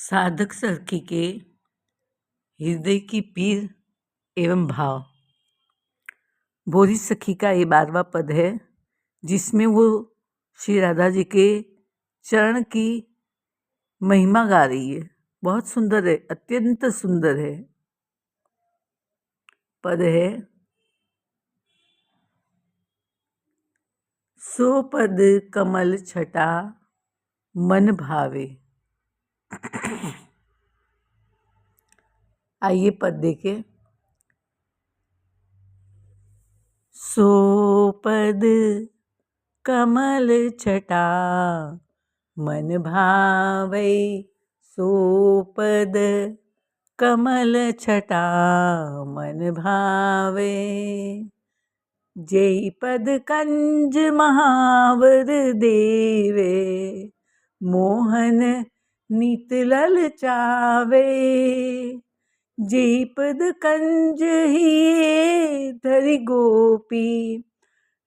साधक सखी के हृदय की पीर एवं भाव। भोरी सखी का ये 12वां पद है, जिसमें वो श्री राधा जी के चरण की महिमा गा रही है। बहुत सुंदर है, अत्यंत सुंदर है। पद है, सो पद कमल छटा मन भावे। आइए पद देखें। सो पद कमल छटा मन भावे, सो पद कमल छटा मन भावे। जेहि पद कंज महावर देवे, मोहन नित ललचावे। जेहि पद कंज ही धरि गोपी,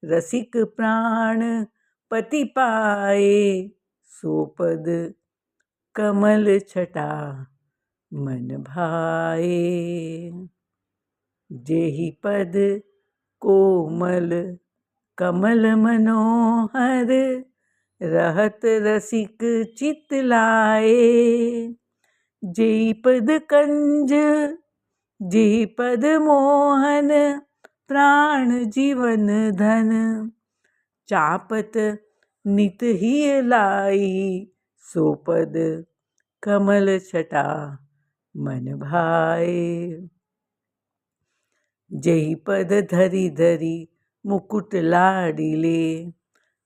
रसिक प्राण पति पाए। सो पद कमल छटा मन भाए। जेहि पद कोमल कमल मनोहर, रहत रसिक चित लाए। जेहि पद कंज जेहि पद मोहन, प्राण जीवन धन। चापत नित ही लाई, सो पद कमल छटा मन भाए। जेहि पद धरि धरि मुकुट लाडिले,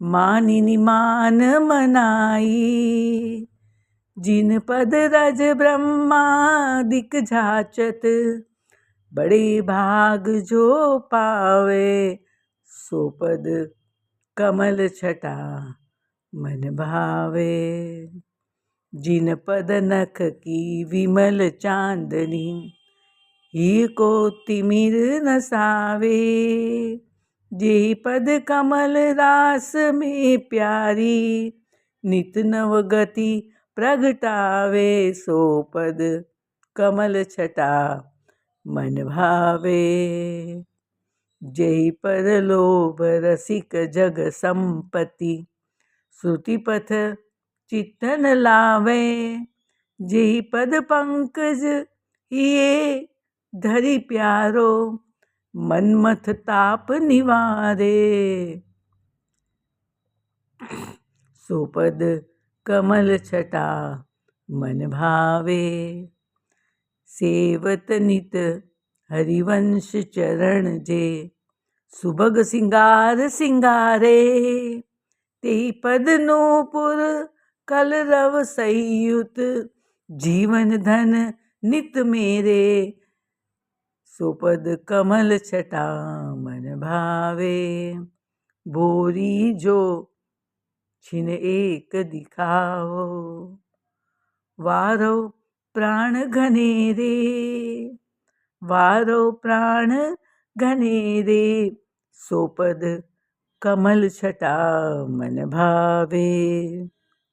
मानिनी मान मनाई। जिन पद रज ब्रह्मादिक झाचत, बड़े भाग जो पावे। सो पद कमल छटा मन भावे। जिन पद नख की विमल चांदनी, ही को तिमिर नसावे। जेहि पद कमल रास में प्यारी, नित नव गति प्रगटावे। सो पद कमल छटा मन भावे। जेहि पद लोभ रसिक जग संपत्ति, श्रुति पथ चित्त न लावे। जेहि पद पंकज हिये धरि प्यारो, मनमथ ताप निवारे। सो पद कमल छटा मन भावे। सेवत नित हरिवंश चरण जे, सुभग सिंगार सिंगारे। तेहि पद नूपुर कलरव संयुत, जीवन धन नित मेरे। सो पद कमल छटा मन भावे। भोरी जो छिन एक दिखाओ, वारो प्राण घनेरे। वारो प्राण घनेरे, सो पद कमल छटा मन भावे।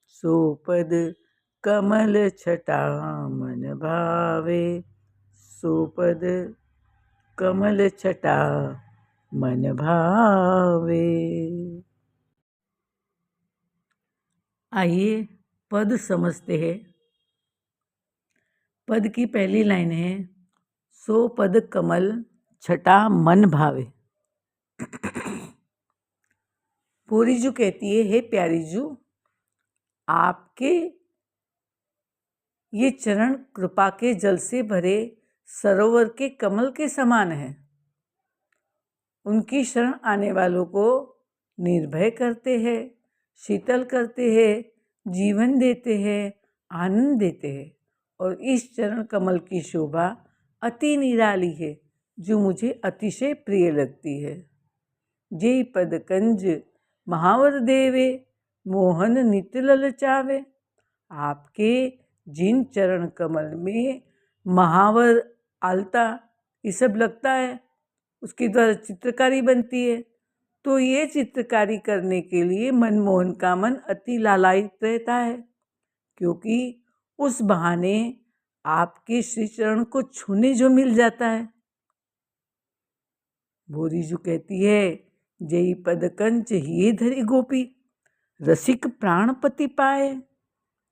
सो पद कमल छटा मन भावे। सो पद कमल छटा मन भावे। आइए पद समझते हैं। पद की पहली लाइन है, सो पद कमल छटा मन भावे। पूरीजू कहती है, हे प्यारीजू, आपके ये चरण कृपा के जल से भरे सरोवर के कमल के समान है। उनकी शरण आने वालों को निर्भय करते हैं, शीतल करते हैं, जीवन देते हैं, आनंद देते हैं। और इस चरण कमल की शोभा अति निराली है, जो मुझे अतिशय प्रिय लगती है। जेहि पद कंज महावर देवे, मोहन नित ललचावे। आपके जिन चरण कमल में महावर, आलता ये सब लगता है, उसके द्वारा चित्रकारी बनती है। तो ये चित्रकारी करने के लिए मनमोहन का मन अति लालायित रहता है, क्योंकि उस बहाने आपके श्री चरण को छूने जो मिल जाता है। भोरीजू कहती है, जय पद कंच हिये धरी गोपी, रसिक प्राणपति पाए।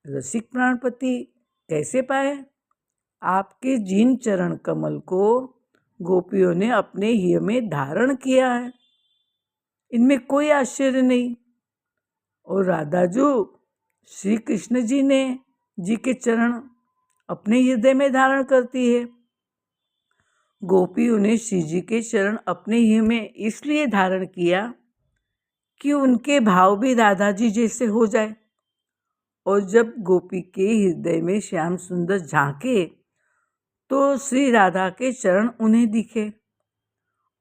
रसिक प्राणपति कैसे पाए? आपके जिन चरण कमल को गोपियों ने अपने हिय में धारण किया है, इनमें कोई आश्चर्य नहीं। और राधाजू श्री कृष्ण जी के चरण अपने हृदय में धारण करती है। गोपियों ने श्री जी के चरण अपने हृदय में इसलिए धारण किया कि उनके भाव भी राधा जी जैसे हो जाए। और जब गोपी के हृदय में श्याम सुंदर झांके तो श्री राधा के चरण उन्हें दिखे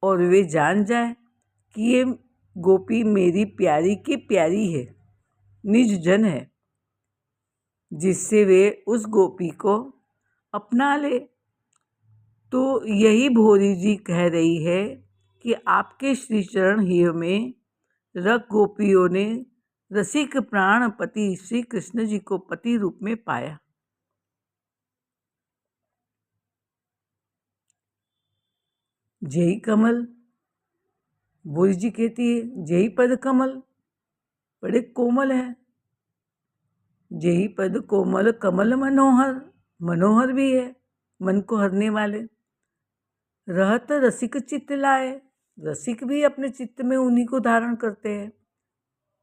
और वे जान जाए कि ये गोपी मेरी प्यारी की प्यारी है, निज जन है, जिससे वे उस गोपी को अपना ले। तो यही भोरी जी कह रही है कि आपके श्री चरण हृदय में रख गोपियों ने रसिक प्राणपति श्री कृष्ण जी को पति रूप में पाया। जय कमल, भोरी जी कहती है, जय पद कमल बड़े कोमल है। जय पद कोमल कमल मनोहर, मनोहर भी है, मन को हरने वाले। रहत रसिक चित्त लाए, रसिक भी अपने चित्त में उन्हीं को धारण करते हैं।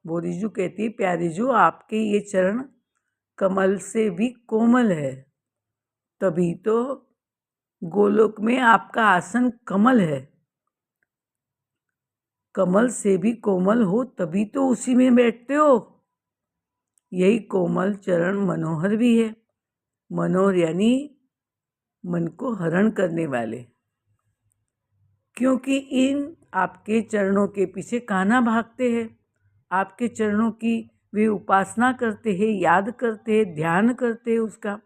भोरीजू कहती है, प्यारीजू आपके ये चरण कमल से भी कोमल है, तभी तो गोलोक में आपका आसन कमल है। कमल से भी कोमल हो तभी तो उसी में बैठते हो। यही कोमल चरण मनोहर भी है। मनोहर यानी मन को हरण करने वाले, क्योंकि इन आपके चरणों के पीछे कान्हा भागते हैं। आपके चरणों की वे उपासना करते हैं, याद करते हैं, ध्यान करते हैं उसका।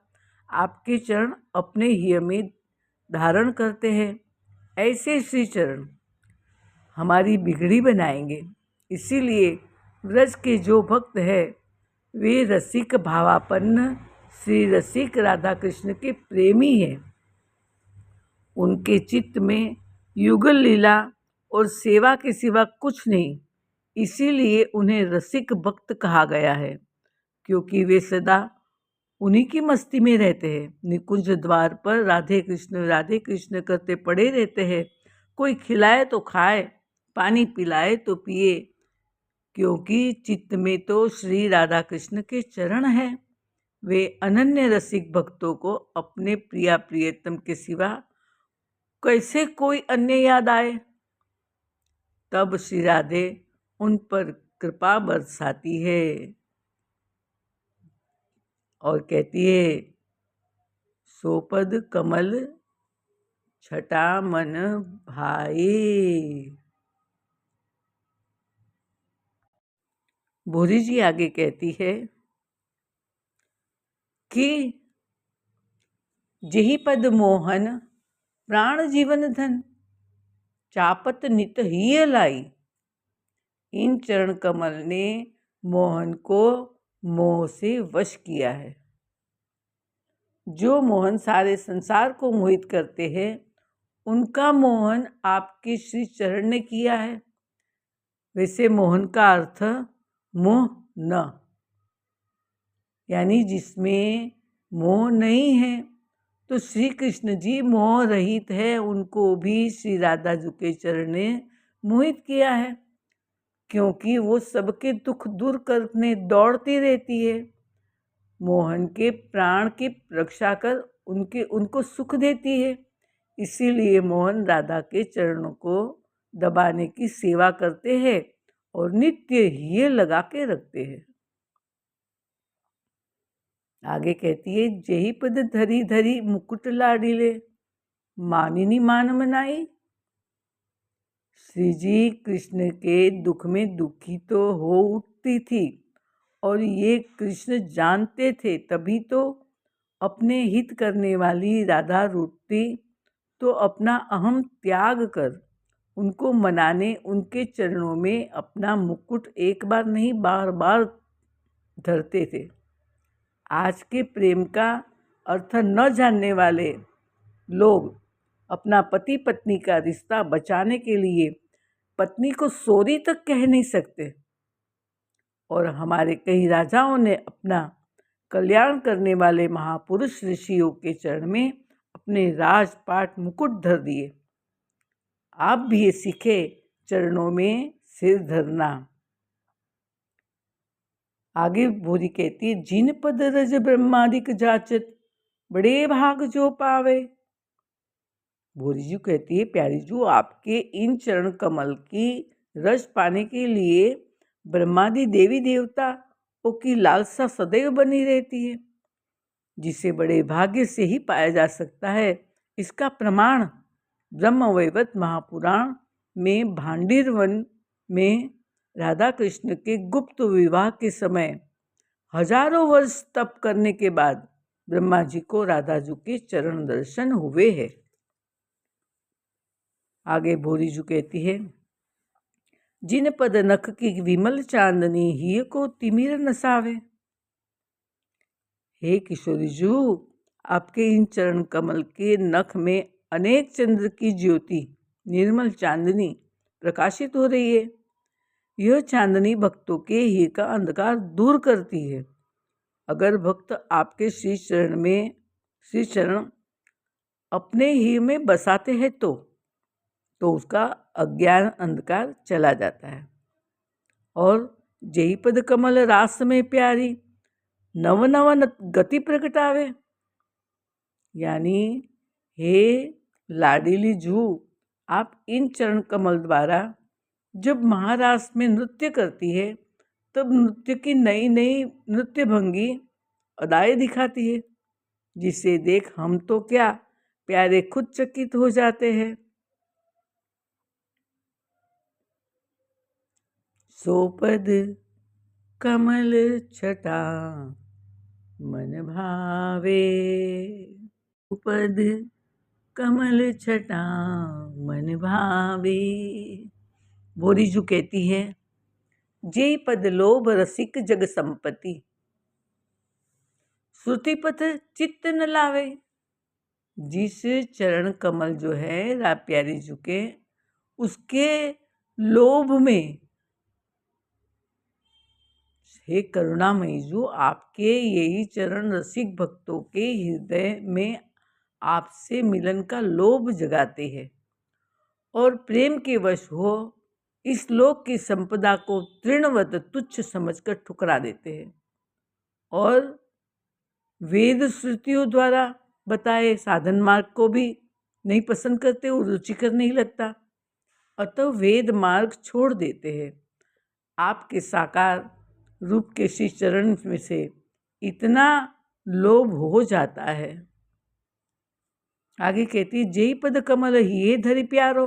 आपके चरण अपने हृदय में धारण करते हैं। ऐसे श्री चरण हमारी बिगड़ी बनाएंगे। इसीलिए व्रज के जो भक्त है वे रसिक भावापन्न श्री रसिक राधा कृष्ण के प्रेमी हैं। उनके चित्त में युगल लीला और सेवा के सिवा कुछ नहीं। इसीलिए उन्हें रसिक भक्त कहा गया है, क्योंकि वे सदा उन्हीं की मस्ती में रहते हैं। निकुंज द्वार पर राधे कृष्ण करते पड़े रहते हैं। कोई खिलाए तो खाए, पानी पिलाए तो पिए, क्योंकि चित्त में तो श्री राधा कृष्ण के चरण हैं। वे अनन्य रसिक भक्तों को अपने प्रिया प्रियतम के सिवा कैसे कोई अन्य याद आए। तब श्री राधे उन पर कृपा बरसाती है और कहती है, सोपद कमल छटा मन भाए। भोरी जी आगे कहती है कि जेहि पद मोहन प्राण जीवन धन, चापत नित हिय लाई। इन चरण कमल ने मोहन को मोह से वश किया है। जो मोहन सारे संसार को मोहित करते हैं, उनका मोहन आपके श्री चरण ने किया है। वैसे मोहन का अर्थ मोह न, यानी जिसमें मोह नहीं है। तो श्री कृष्ण जी मोह रहित है, उनको भी श्री राधा जी के चरण ने मोहित किया है, क्योंकि वो सबके दुख दूर करने दौड़ती रहती है। मोहन के प्राण की रक्षा कर उनको सुख देती है। इसीलिए मोहन राधा के चरणों को दबाने की सेवा करते हैं और नित्य हिय लगा के रखते हैं। आगे कहती है, जेहि पद धरी धरी मुकुट लाडिले, मानिनी मान मनाई। श्री जी कृष्ण के दुख में दुखी तो हो उठती थी, और ये कृष्ण जानते थे, तभी तो अपने हित करने वाली राधा रूठती तो अपना अहम त्याग कर उनको मनाने उनके चरणों में अपना मुकुट एक बार नहीं बार बार धरते थे। आज के प्रेम का अर्थ न जानने वाले लोग अपना पति पत्नी का रिश्ता बचाने के लिए पत्नी को सॉरी तक कह नहीं सकते। और हमारे कई राजाओं ने अपना कल्याण करने वाले महापुरुष ऋषियों के चरण में अपने राजपाट मुकुट धर दिए। आप भी ये सीखे चरणों में सिर धरना। आगे भोरी कहती है, जिन पद रज ब्रह्मादिक जाचत, बड़े भाग जो पावे। भोरी जी कहती है, प्यारी जी आपके इन चरण कमल की रस पाने के लिए ब्रह्मादि देवी देवताओं की लालसा सदैव बनी रहती है, जिसे बड़े भाग्य से ही पाया जा सकता है। इसका प्रमाण ब्रह्मवैवर्त महापुराण में भांडीर वन में राधा कृष्ण के गुप्त विवाह के समय हजारों वर्ष तप करने के बाद ब्रह्मा जी को राधा जी के चरण दर्शन हुए हैं। आगे भोरी जी कहती है, जिन पद नख की विमल चांदनी ही को तिमिर नसावे। हे किशोरी जी, आपके इन चरण कमल के नख में अनेक चंद्र की ज्योति निर्मल चांदनी प्रकाशित हो रही है। यह चांदनी भक्तों के ही का अंधकार दूर करती है। अगर भक्त आपके श्री चरण अपने ही में बसाते हैं तो उसका अज्ञान अंधकार चला जाता है। और जही पद कमल रास में प्यारी, नव नव गति प्रगटावे। यानी हे लाडीली जू, आप इन चरण कमल द्वारा जब महारास में नृत्य करती है तब नृत्य की नई नई नृत्य भंगी अदाएं दिखाती है, जिसे देख हम तो क्या प्यारे खुद चकित हो जाते हैं। सोपद कमल छटा मन भावे, सोपद कमल छटा मन भावे। भोरी जी कहती है, जे पद लोभ रसिक जग संपत्ति, श्रुति पथ चित्त न लावे। जिस चरण कमल जो है प्यारी जी के, उसके लोभ में, हे करुणामयी जो आपके यही चरण रसिक भक्तों के हृदय में आपसे मिलन का लोभ जगाते हैं और प्रेम के वश हो इस लोक की संपदा को तृणवत तुच्छ समझकर ठुकरा देते हैं और वेद श्रुतियों द्वारा बताए साधन मार्ग को भी नहीं पसंद करते और रुचिकर नहीं लगता, अतः वेद मार्ग छोड़ देते हैं। आपके साकार रूप के श्री चरण में से इतना लोभ हो जाता है। आगे कहती, जेहि पद कमल हिये धरि प्यारो,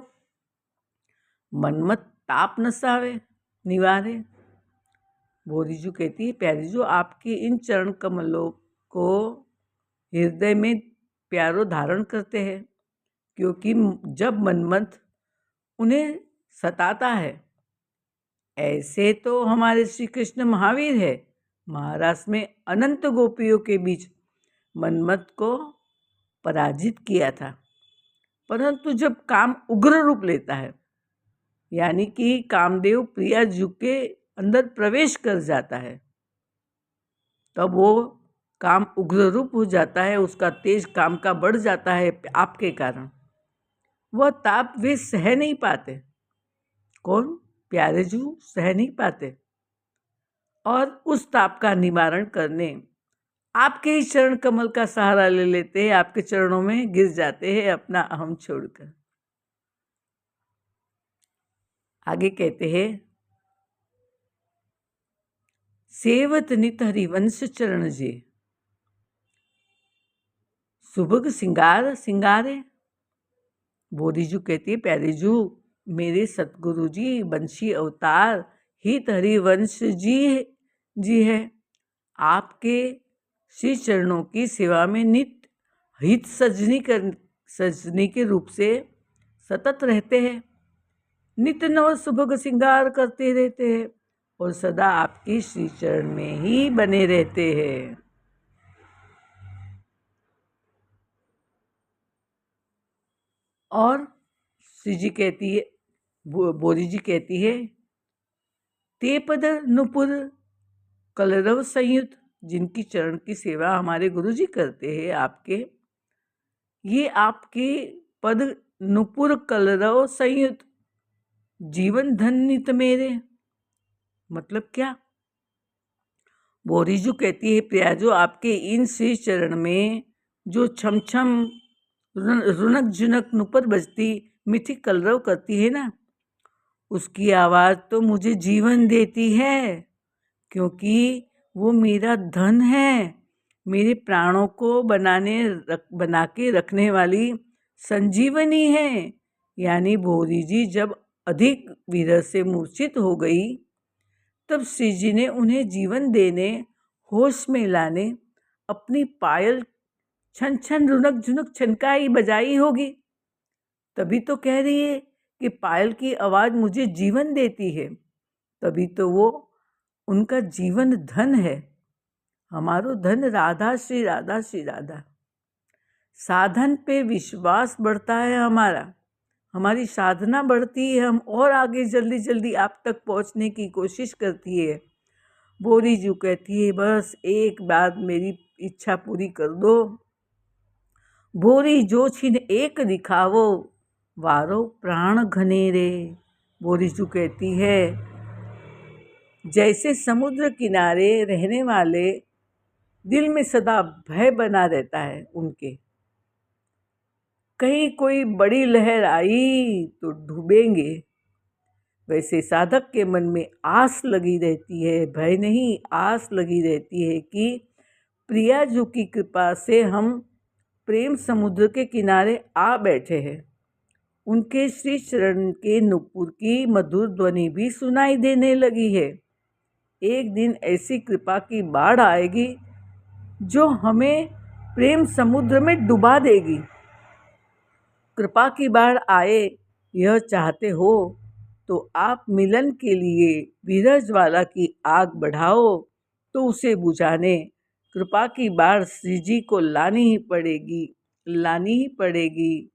मनमत ताप नसावे निवारे। भोरी जी कहती है, प्यारी जी आपके इन चरण कमलों को हृदय में प्यारो धारण करते हैं, क्योंकि जब मनमत उन्हें सताता है, ऐसे तो हमारे श्री कृष्ण महावीर है। महारास में अनंत गोपियों के बीच मनमत को पराजित किया था, परंतु जब काम उग्र रूप लेता है, यानी कि कामदेव प्रिया जी के अंदर प्रवेश कर जाता है, तब वो काम उग्र रूप हो जाता है, उसका तेज काम का बढ़ जाता है आपके कारण। वह ताप वे सह नहीं पाते। कौन? प्यारे जू सह नहीं पाते और उस ताप का निवारण करने आपके ही चरण कमल का सहारा ले लेते हैं, आपके चरणों में गिर जाते हैं अपना अहम छोड़कर। आगे कहते हैं, सेवत नित हरिवंश चरण जे, सुभग सिंगार सिंगारे। बोधी जू कहती है, प्यारे जू मेरे सतगुरु जी वंशी अवतार हित हरिवंश जी है। आपके श्री चरणों की सेवा में नित्य हित सजनी के रूप से सतत रहते हैं, नित्य नव सुभग सिंगार करते रहते हैं और सदा आपके श्री चरण में ही बने रहते हैं। और श्री जी कहती है, बोरी जी कहती है, ते पद नुपुर कलरव संयुत, जिनकी चरण की सेवा हमारे गुरु जी करते हैं आपके, ये आपके पद नुपुर कलरव संयुत जीवन धन्य मेरे। मतलब क्या? बोरीजू कहती है, प्रियाजो आपके इन श्री चरण में जो छम छम रुनक जुनक नुपुर बजती मीठी कलरव करती है ना, उसकी आवाज़ तो मुझे जीवन देती है, क्योंकि वो मेरा धन है, मेरे प्राणों को बना के रखने वाली संजीवनी है। यानी भोरी जी जब अधिक विरह से मूर्छित हो गई, तब श्री जी ने उन्हें जीवन देने, होश में लाने अपनी पायल छन छन रुनक झुनक छनकाई बजाई होगी। तभी तो कह रही है कि पायल की आवाज़ मुझे जीवन देती है, तभी तो वो उनका जीवन धन है। हमारो धन राधा श्री राधा श्री राधा। साधन पे विश्वास बढ़ता है हमारा, हमारी साधना बढ़ती है, हम और आगे जल्दी जल्दी आप तक पहुंचने की कोशिश करती है। बोरी जी कहती है, बस एक बार मेरी इच्छा पूरी कर दो। बोरी जो छिन एक दिखावो, वारो प्राण घनेरे। बोरी जी कहती है, जैसे समुद्र किनारे रहने वाले दिल में सदा भय बना रहता है उनके, कहीं कोई बड़ी लहर आई तो डूबेंगे, वैसे साधक के मन में आस लगी रहती है, भय नहीं आस लगी रहती है कि प्रियाजू की कृपा से हम प्रेम समुद्र के किनारे आ बैठे हैं। उनके श्री चरण के नुपुर की मधुर ध्वनि भी सुनाई देने लगी है। एक दिन ऐसी कृपा की बाढ़ आएगी जो हमें प्रेम समुद्र में डुबा देगी। कृपा की बाढ़ आए यह चाहते हो तो आप मिलन के लिए विरह ज्वाला की आग बढ़ाओ, तो उसे बुझाने कृपा की बाढ़ श्री जी को लानी ही पड़ेगी, लानी ही पड़ेगी,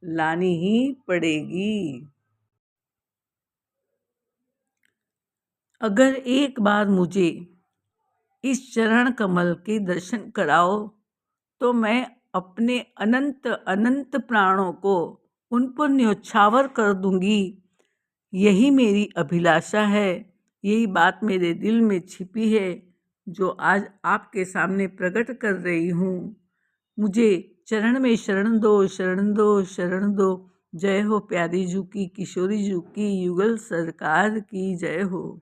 लानी ही पड़ेगी। अगर एक बार मुझे इस चरण कमल के दर्शन कराओ तो मैं अपने अनंत अनंत प्राणों को उन पर न्योछावर कर दूंगी। यही मेरी अभिलाषा है, यही बात मेरे दिल में छिपी है जो आज आपके सामने प्रकट कर रही हूँ। मुझे चरण में शरण दो, शरण दो, शरण दो। जय हो प्यारी जू की, किशोरी जू की, युगल सरकार की जय हो।